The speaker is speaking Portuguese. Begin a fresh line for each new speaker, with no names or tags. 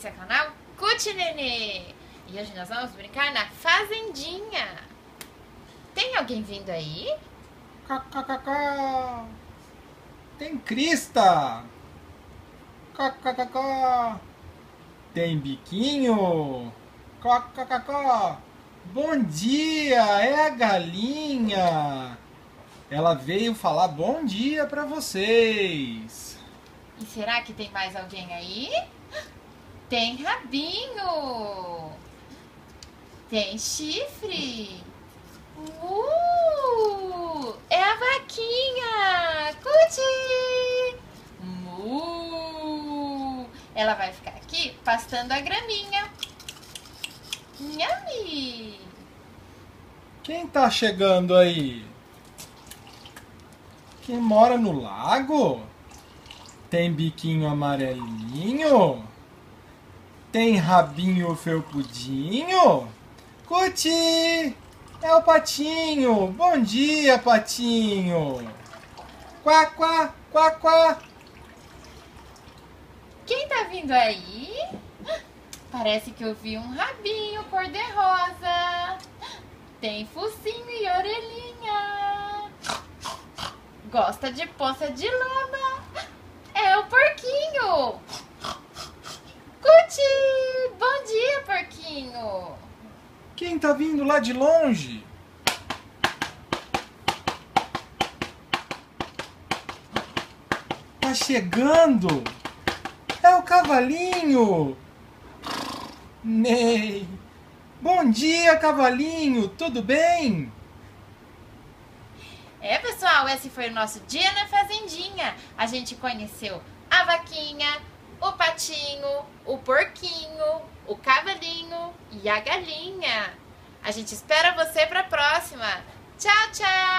Esse é o canal Cuti Nenê. E hoje nós vamos brincar na fazendinha. Tem alguém vindo aí?
Kkkk. Tem crista. Kkkk. Tem biquinho. Kkkk. Bom dia, é a galinha. Ela veio falar bom dia pra vocês.
E será que tem mais alguém aí? Tem rabinho. Tem chifre. É a vaquinha. Cuti. Ela vai ficar aqui pastando a graminha. Nhami.
Quem tá chegando aí? Quem mora no lago? Tem biquinho amarelinho? Tem rabinho felpudinho? Cuti! É o Patinho! Bom dia, Patinho! Quá, quá, quá, quá!
Quem tá vindo aí? Parece que eu vi um rabinho cor-de-rosa. Tem focinho e orelhinha. Gosta de poça de lama. É o porquinho. Cuti! Bom dia, porquinho.
Quem tá vindo lá de longe? Tá chegando! É o cavalinho! Ney! Bom dia, cavalinho! Tudo bem?
Pessoal, esse foi o nosso dia na fazendinha. A gente conheceu a vaquinha, o patinho, o porquinho, o cavalinho e a galinha. A gente espera você para a próxima. Tchau, tchau!